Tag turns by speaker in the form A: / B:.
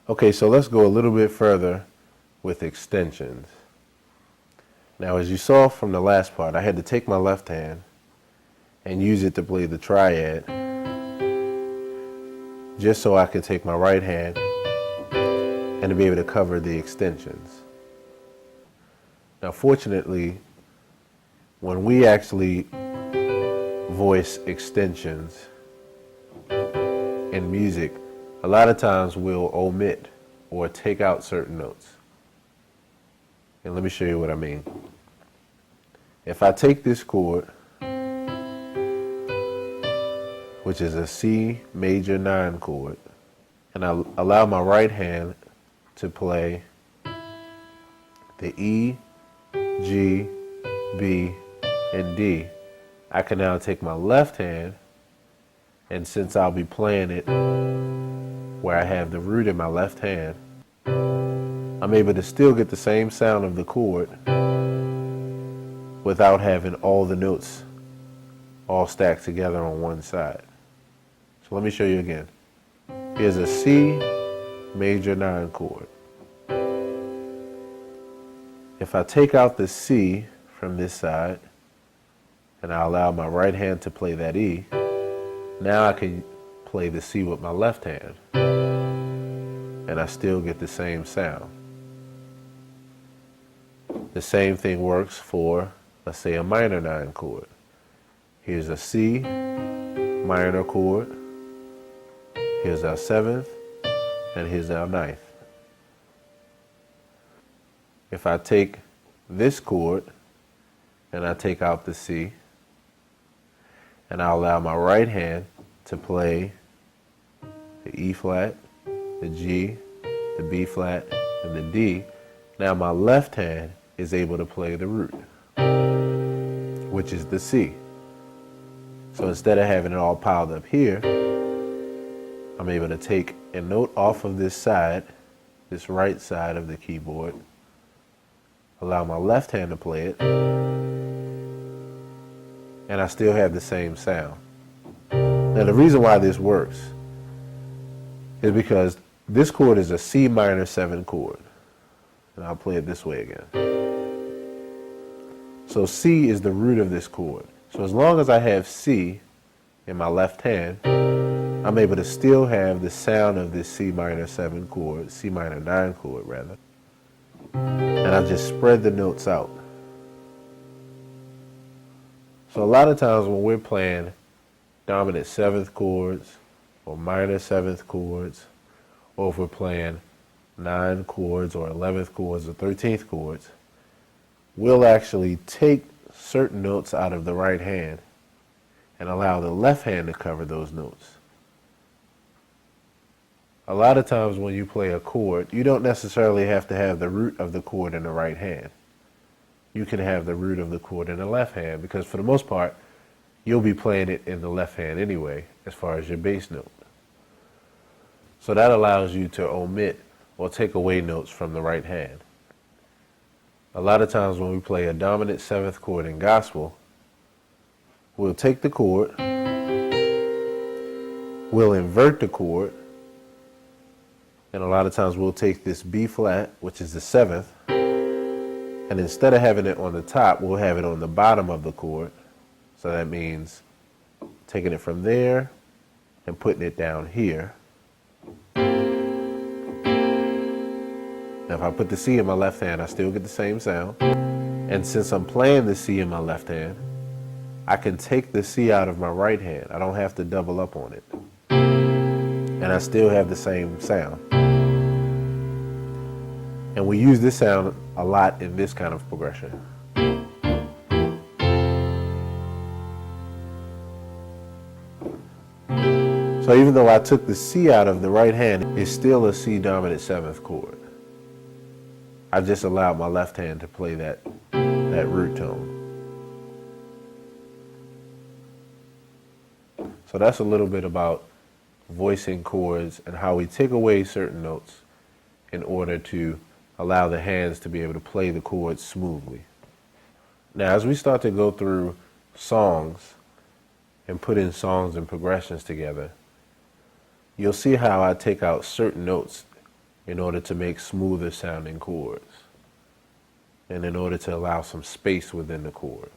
A: Okay, so let's go a little bit further with extensions. Now, as you saw from the last part, I had to take my left hand and use it to play the triad, just so I could take my right hand and to be able to cover the extensions. Now, fortunately, when we actually voice extensions in music, a lot of times we'll omit or take out certain notes. And let me show you what I mean. If I take this chord, which is a C major 9 chord, and I allow my right hand to play the E, G, B, and D, I can now take my left hand, and since I'll be playing it where I have the root in my left hand, I'm able to still get the same sound of the chord without having all the notes all stacked together on one side. So let me show you again. Here's a C major 9 chord. If I take out the C from this side and I allow my right hand to play that E, now I can play the C with my left hand and I still get the same sound. The same thing works for, let's say, a minor 9 chord. Here's a C minor chord, here's our 7th, and here's our 9th. If I take this chord and I take out the C and I allow my right hand to play the E flat, the G, the B flat, and the D, now my left hand is able to play the root, which is the C. So instead of having it all piled up here, I'm able to take a note off of this side, this right side of the keyboard, allow my left hand to play it, and I still have the same sound. Now the reason why this works is because this chord is a C minor 7 chord. And I'll play it this way again. So C is the root of this chord. So as long as I have C in my left hand, I'm able to still have the sound of this C minor 7 chord, C minor 9 chord rather. And I just spread the notes out. So a lot of times when we're playing dominant 7th chords or minor 7th chords, or if we're playing 9 chords or 11th chords or 13th chords, we'll actually take certain notes out of the right hand and allow the left hand to cover those notes. A lot of times when you play a chord, you don't necessarily have to have the root of the chord in the right hand. You can have the root of the chord in the left hand, because for the most part, you'll be playing it in the left hand anyway, as far as your bass note. So that allows you to omit or take away notes from the right hand. A lot of times when we play a dominant 7th chord in gospel, we'll take the chord, we'll invert the chord, and a lot of times we'll take this B flat, which is the 7th, and instead of having it on the top, we'll have it on the bottom of the chord. So that means taking it from there and putting it down here. Now if I put the C in my left hand, I still get the same sound. And since I'm playing the C in my left hand, I can take the C out of my right hand. I don't have to double up on it. And I still have the same sound. And we use this sound a lot in this kind of progression. So even though I took the C out of the right hand, it's still a C dominant 7th chord. I just allowed my left hand to play that root tone. So that's a little bit about voicing chords and how we take away certain notes in order to allow the hands to be able to play the chords smoothly. Now, as we start to go through songs and put in songs and progressions together, you'll see how I take out certain notes in order to make smoother sounding chords and in order to allow some space within the chord.